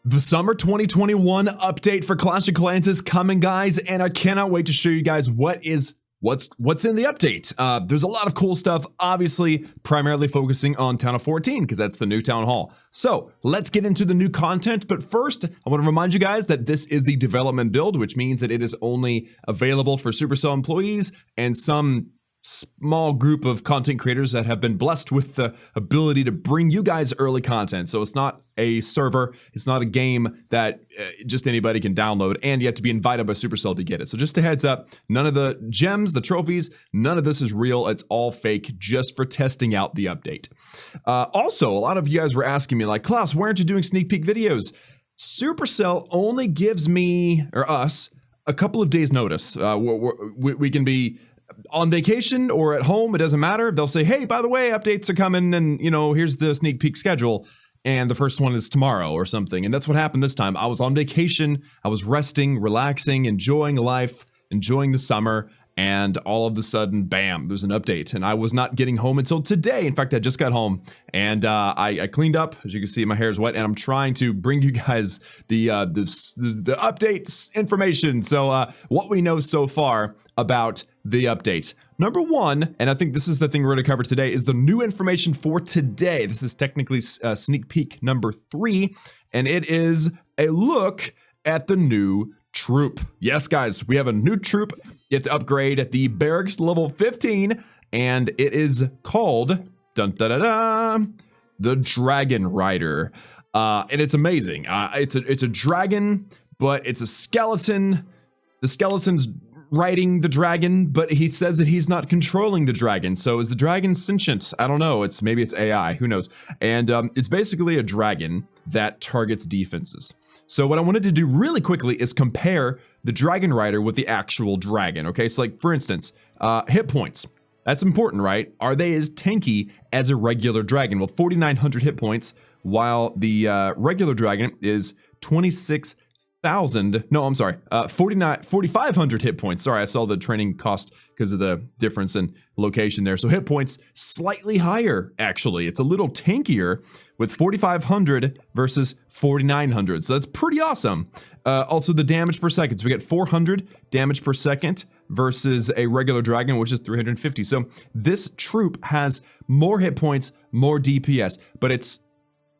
The summer 2021 update for Clash of Clans is coming, guys, and I cannot wait to show you guys what's in the update. There's a lot of cool stuff, obviously primarily focusing on Town of 14 because that's the new town hall. So let's get into the new content, but first I want to remind you guys that this is the development build, which means that it is only available for Supercell employees and some small group of content creators that have been blessed with the ability to bring you guys early content. So it's not a server, it's not a game that just anybody can download, and you have to be invited by Supercell to get it. So just a heads up, none of the gems, the trophies, none of this is real. It's all fake, just for testing out the update. Also, a lot of you guys were asking me like, Klaus, why aren't you doing sneak peek videos? Supercell only gives me, or us, a couple of days notice. We can be on vacation or at home, it doesn't matter. They'll say, hey, by the way, updates are coming, and here's the sneak peek schedule, and the first one is tomorrow or something. And that's what happened this time. I was on vacation, I was resting, relaxing, enjoying life, enjoying the summer, and all of a sudden, bam, there's an update. And I was not getting home until today. In fact, I just got home, and I cleaned up. As you can see, my hair is wet, and I'm trying to bring you guys the updates information. So what we know so far about the update. Number one, and I think this is the thing we're going to cover today, is the new information for today. This is technically sneak peek number 3, and it is a look at the new troop. Yes, guys, we have a new troop. You have to upgrade at the barracks level 15, and it is called the Dragon Rider, and it's amazing. It's a dragon, but it's a skeleton. The skeleton's riding the dragon, but he says that he's not controlling the dragon. So is the dragon sentient? I don't know. Maybe it's AI. Who knows? And it's basically a dragon that targets defenses. So what I wanted to do really quickly is compare the Dragon Rider with the actual dragon. Okay, so like for instance, hit points. That's important, right? Are they as tanky as a regular dragon? Well, 4,900 hit points, while the regular dragon is 4,500 hit points. Sorry, I saw the training cost because of the difference in location there. So hit points slightly higher, actually. It's a little tankier with 4,500 versus 4,900. So that's pretty awesome. Also, the damage per second. So we get 400 damage per second versus a regular dragon, which is 350. So this troop has more hit points, more DPS, but it's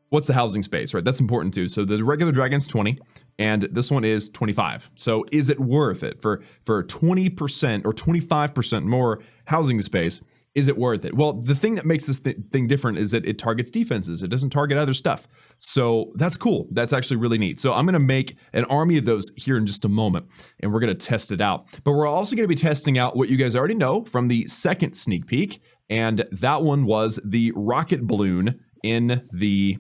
what's the housing space, right? That's important too. So the regular dragon's 20, and this one is 25. So is it worth it for 20% or 25% more housing space? Is it worth it? Well, the thing that makes this thing different is that it targets defenses. It doesn't target other stuff. So that's cool. That's actually really neat. So I'm going to make an army of those here in just a moment, and we're going to test it out. But we're also going to be testing out what you guys already know from the second sneak peek, and that one was the rocket balloon in the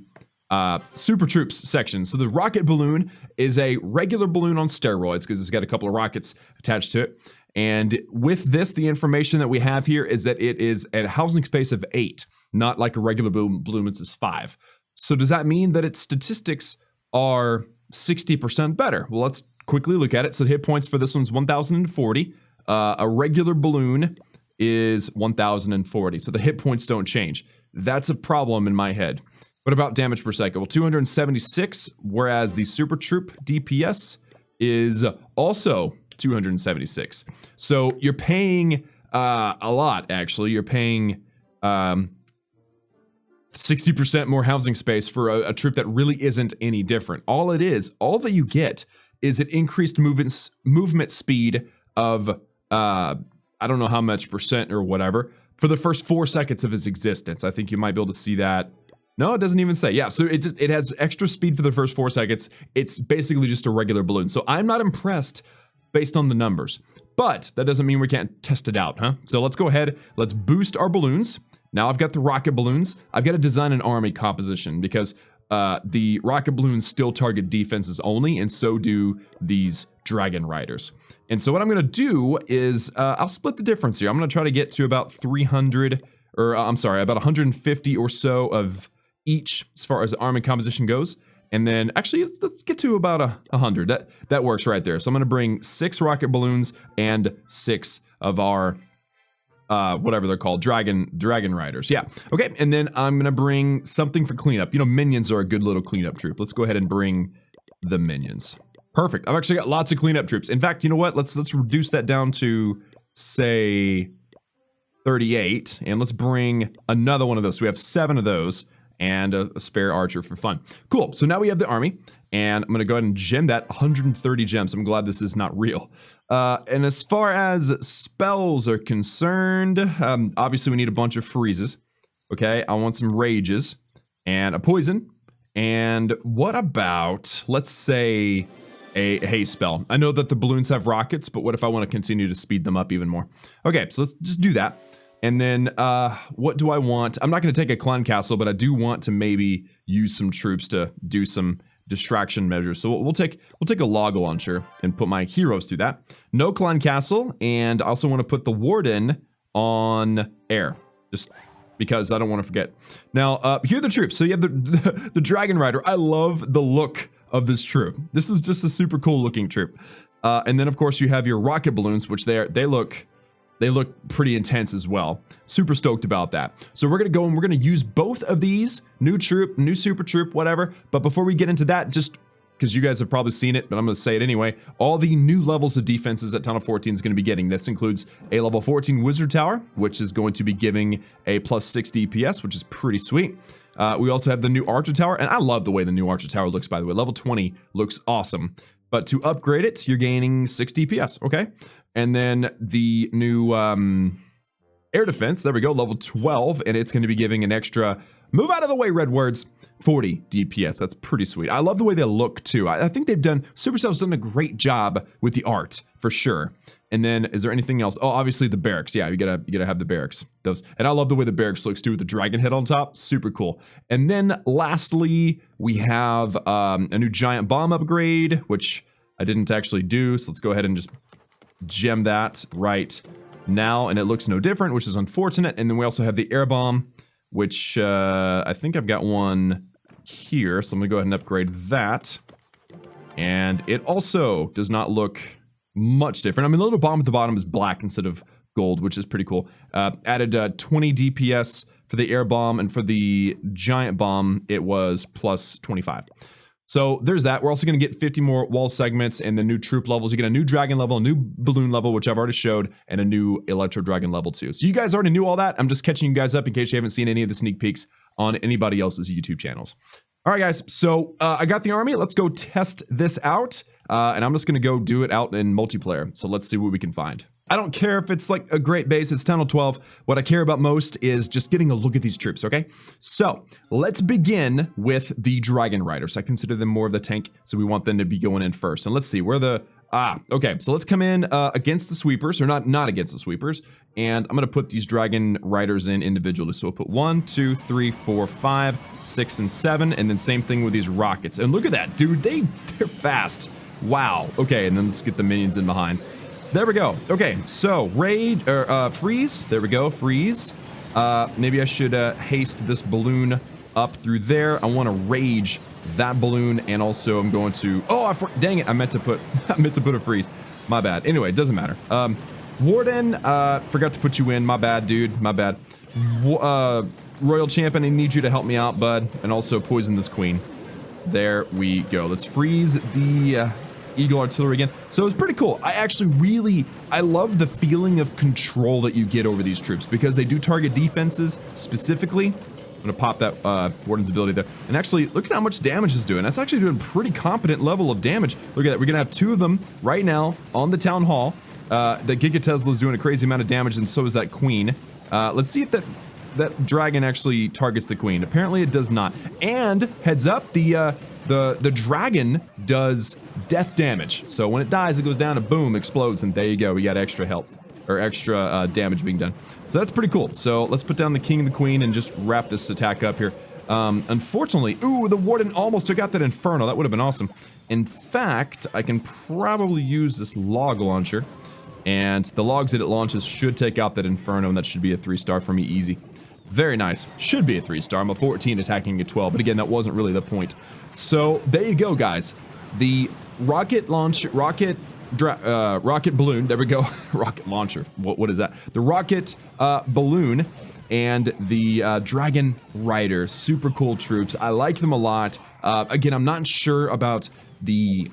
Super Troops section. So the rocket balloon is a regular balloon on steroids because it's got a couple of rockets attached to it. And with this, the information that we have here is that it is a housing space of 8, not like a regular balloon, it's 5. So does that mean that its statistics are 60% better? Well, let's quickly look at it. So the hit points for this one's 1,040. A regular balloon is 1,040. So the hit points don't change. That's a problem in my head. What about damage per second? Well, 276, whereas the Super Troop DPS is also 276. So you're paying a lot, actually. You're paying 60% more housing space for a troop that really isn't any different. All that you get is an increased movement speed of, I don't know how much percent or whatever, for the first 4 seconds of its existence. I think you might be able to see that. No, it doesn't even say. Yeah, so it has extra speed for the first 4 seconds. It's basically just a regular balloon. So I'm not impressed based on the numbers, but that doesn't mean we can't test it out, huh? So let's go ahead, let's boost our balloons. Now I've got the rocket balloons. I've got to design an army composition because the rocket balloons still target defenses only, and so do these Dragon Riders. And so what I'm gonna do is, I'll split the difference here. I'm gonna try to get to about 300, or I'm sorry, about 150 or so of each as far as army composition goes. And then actually let's get to about 100. That works right there. So I'm going to bring 6 rocket balloons and 6 of our whatever they're called, dragon riders. Yeah. Okay. And then I'm going to bring something for cleanup. Minions are a good little cleanup troop. Let's go ahead and bring the minions. Perfect. I've actually got lots of cleanup troops. In fact, you know what? Let's reduce that down to, say, 38, and let's bring another one of those. So we have 7 of those, and a spare archer for fun. Cool. So now we have the army, and I'm going to go ahead and gem that 130 gems. I'm glad this is not real. And as far as spells are concerned, obviously we need a bunch of freezes. Okay, I want some rages and a poison. And what about, let's say, a haste spell? I know that the balloons have rockets, but what if I want to continue to speed them up even more? Okay, so let's just do that. And then, what do I want? I'm not going to take a clan castle, but I do want to maybe use some troops to do some distraction measures. So we'll take a log launcher and put my heroes through that. No clan castle, and I also want to put the warden on air, just because I don't want to forget. Now, here are the troops. So you have the Dragon Rider. I love the look of this troop. This is just a super cool looking troop. And then of course you have your rocket balloons, which they look pretty intense as well. Super stoked about that. So we're gonna go and we're gonna use both of these. New troop, new super troop, whatever. But before we get into that, just because you guys have probably seen it, but I'm gonna say it anyway. All the new levels of defenses that Town of 14 is gonna be getting. This includes a level 14 Wizard Tower, which is going to be giving a plus 60 DPS, which is pretty sweet. We also have the new Archer Tower, and I love the way the new Archer Tower looks, by the way. Level 20 looks awesome. But to upgrade it, you're gaining 6 DPS, okay? And then the new air defense, there we go, level 12, and it's going to be giving an extra, move out of the way, red words, 40 DPS. That's pretty sweet. I love the way they look too. I think Supercell's done a great job with the art, for sure. And then, is there anything else? Oh, obviously the barracks. Yeah, you gotta have the barracks. Those, and I love the way the barracks looks too with the dragon head on top. Super cool. And then lastly, we have a new giant bomb upgrade, which I didn't actually do. So let's go ahead and just gem that right now, and it looks no different, which is unfortunate. And then we also have the air bomb, which I think I've got one here, so I'm gonna go ahead and upgrade that. And it also does not look much different. I mean, the little bomb at the bottom is black instead of gold, which is pretty cool. Added 20 DPS for the air bomb, and for the giant bomb, it was plus 25. So there's that. We're also going to get 50 more wall segments and the new troop levels. You get a new dragon level, a new balloon level, which I've already showed, and a new electro dragon level too. So you guys already knew all that. I'm just catching you guys up in case you haven't seen any of the sneak peeks on anybody else's YouTube channels. All right, guys. So I got the army. Let's go test this out. And I'm just going to go do it out in multiplayer. So let's see what we can find. I don't care if it's like a great base, it's Town of 12. What I care about most is just getting a look at these troops, okay? So let's begin with the Dragon Riders. I consider them more of the tank, so we want them to be going in first. And let's see, where the... okay, so let's come in against the sweepers, or not against the sweepers. And I'm going to put these Dragon Riders in individually. So we'll put 1, 2, 3, 4, 5, 6, and 7. And then same thing with these rockets. And look at that, dude, they're fast. Wow. Okay, and then let's get the minions in behind. There we go. Okay, so raid or freeze. There we go. Freeze. Maybe I should haste this balloon up through there. I want to rage that balloon, and also I'm going to. Oh, dang it! I meant to put a freeze. My bad. Anyway, it doesn't matter. Warden, forgot to put you in. My bad, dude. My bad. Royal Champion, I need you to help me out, bud, and also poison this queen. There we go. Let's freeze the Eagle Artillery again. So it's pretty cool. I love the feeling of control that you get over these troops, because they do target defenses specifically. I'm gonna pop that Warden's ability there. And actually, look at how much damage it's doing. That's actually doing pretty competent level of damage. Look at that. We're gonna have 2 of them right now on the town hall. The Giga Tesla is doing a crazy amount of damage, and so is that queen. Let's see if that dragon actually targets the queen. Apparently it does not. And heads up, the dragon does death damage. So when it dies, it goes down and boom, explodes, and there you go. We got extra health, or extra damage being done. So that's pretty cool. So let's put down the king and the queen and just wrap this attack up here. Unfortunately, ooh, the warden almost took out that inferno. That would have been awesome. In fact, I can probably use this log launcher, and the logs that it launches should take out that inferno, and that should be a 3-star for me, easy. Very nice. Should be a 3-star. I'm a 14 attacking a 12, but again, that wasn't really the point. So there you go, guys. The rocket balloon. There we go. Rocket launcher. What is that? The rocket balloon and the Dragon Rider. Super cool troops. I like them a lot. Again, I'm not sure about the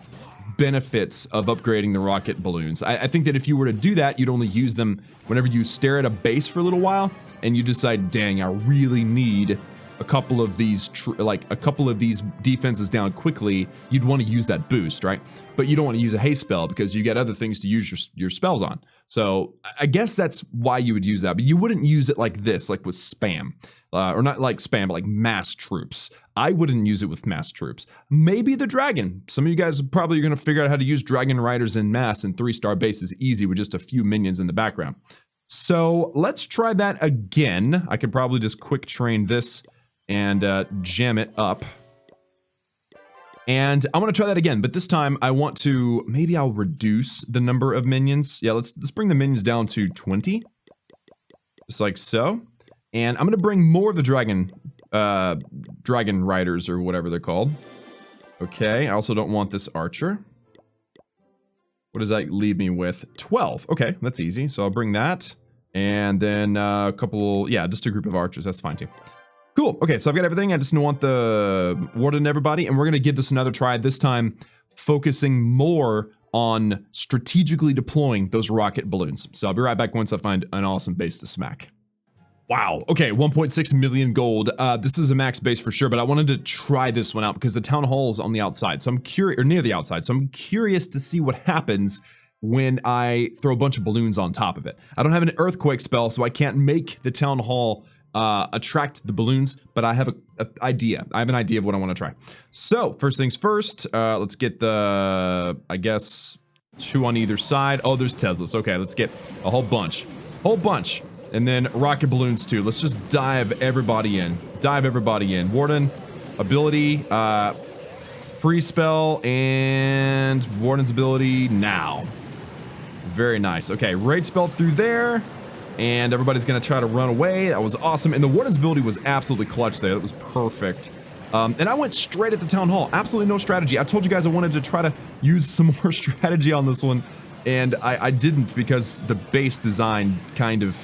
benefits of upgrading the rocket balloons. I think that if you were to do that, you'd only use them whenever you stare at a base for a little while and you decide, dang, I really need a couple of these defenses down quickly. You'd want to use that boost, right? But you don't want to use a haste spell because you got other things to use your spells on. So I guess that's why you would use that, but you wouldn't use it like this, like with spam. Or not like spam, but like mass troops. I wouldn't use it with mass troops. Maybe the dragon. Some of you guys probably are going to figure out how to use dragon riders in mass and 3-star bases easy with just a few minions in the background. So let's try that again. I could probably just quick train this and jam it up. And I'm going to try that again, but this time I want to, maybe I'll reduce the number of minions. Yeah, let's bring the minions down to 20. Just like so. And I'm going to bring more of the dragon riders or whatever they're called. Okay, I also don't want this archer. What does that leave me with? 12. Okay, that's easy. So I'll bring that. And then a couple, yeah, just a group of archers. That's fine too. Cool. Okay, so I've got everything. I just want the warden and everybody. And we're going to give this another try. This time focusing more on strategically deploying those rocket balloons. So I'll be right back once I find an awesome base to smack. Wow. Okay, 1.6 million gold. This is a max base for sure, but I wanted to try this one out because the town hall is on the outside. So I'm curious, or near the outside. So I'm curious to see what happens when I throw a bunch of balloons on top of it. I don't have an earthquake spell, so I can't make the town hall attract the balloons, but I have an idea. I have an idea of what I want to try. So first things first, let's get the, I guess, 2 on either side. Oh, there's Teslas. Okay, let's get a whole bunch. And then rocket balloons too. Let's just dive everybody in. Warden, ability, free spell, and Warden's ability now. Very nice. Okay, raid spell through there. And everybody's gonna try to run away. That was awesome. And the Warden's ability was absolutely clutch there. That was perfect. And I went straight at the town hall. Absolutely no strategy. I told you guys I wanted to try to use some more strategy on this one. And I didn't because the base design kind of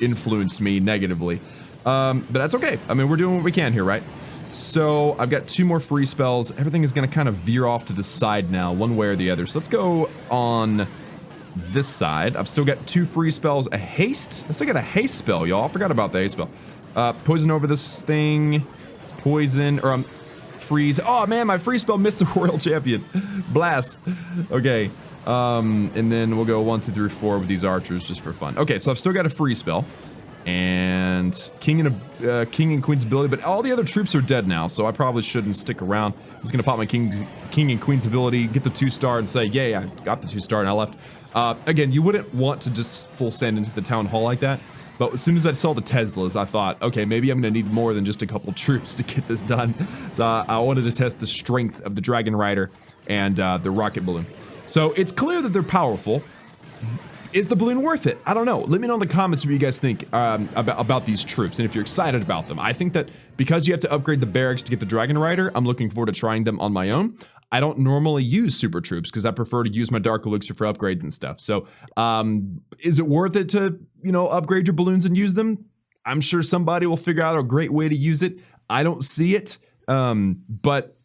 influenced me negatively. But that's okay. I mean, we're doing what we can here, right? So I've got 2 more free spells. Everything is going to kind of veer off to the side now, one way or the other. So let's go on this side. I've still got 2 free spells, a haste. I still got a haste spell, y'all. I forgot about the haste spell. Poison over this thing. It's poison, or freeze. Oh man, my free spell missed the royal champion. Blast. Okay. And then we'll go 1, 2, 3, 4 with these archers just for fun. Okay, so I've still got a free spell. And King and Queen's ability, but all the other troops are dead now, so I probably shouldn't stick around. I'm just gonna pop my King and Queen's ability, get the 2-star, and say, yay, I got the 2-star and I left. Again, you wouldn't want to just full send into the town hall like that, but as soon as I saw the Teslas, I thought, okay, maybe I'm gonna need more than just a couple troops to get this done. So I wanted to test the strength of the Dragon Rider and the rocket balloon. So it's clear that they're powerful. Is the balloon worth it? I don't know. Let me know in the comments what you guys think about these troops and if you're excited about them. I think that because you have to upgrade the barracks to get the Dragon Rider, I'm looking forward to trying them on my own. I don't normally use super troops because I prefer to use my Dark Elixir for upgrades and stuff. So is it worth it to, you know, upgrade your balloons and use them? I'm sure somebody will figure out a great way to use it. I don't see it, but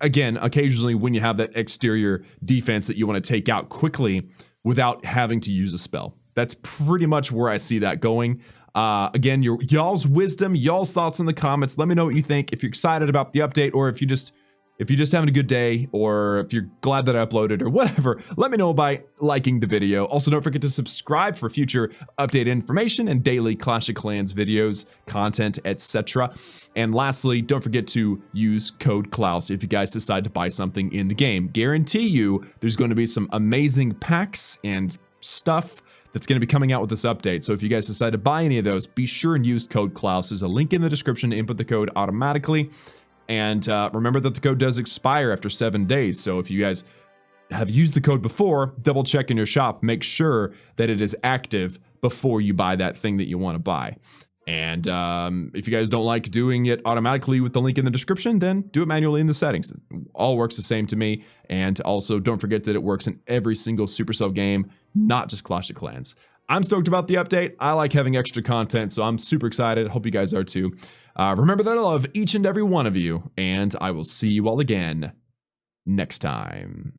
again, occasionally when you have that exterior defense that you want to take out quickly without having to use a spell. That's pretty much where I see that going. Again, y'all's wisdom, y'all's thoughts in the comments. Let me know what you think. If you're excited about the update, or if you're just having a good day, or if you're glad that I uploaded, or whatever, let me know by liking the video. Also, don't forget to subscribe for future update information and daily Clash of Clans videos, content, etc. And lastly, don't forget to use code Klaus if you guys decide to buy something in the game. Guarantee you there's going to be some amazing packs and stuff that's going to be coming out with this update. So if you guys decide to buy any of those, be sure and use code Klaus. There's a link in the description to input the code automatically. And remember that the code does expire after 7 days. So if you guys have used the code before, double check in your shop. Make sure that it is active before you buy that thing that you want to buy. And if you guys don't like doing it automatically with the link in the description, then do it manually in the settings. It all works the same to me. And also, don't forget that it works in every single Supercell game, not just Clash of Clans. I'm stoked about the update. I like having extra content, so I'm super excited. Hope you guys are too. Remember that I love each and every one of you, and I will see you all again next time.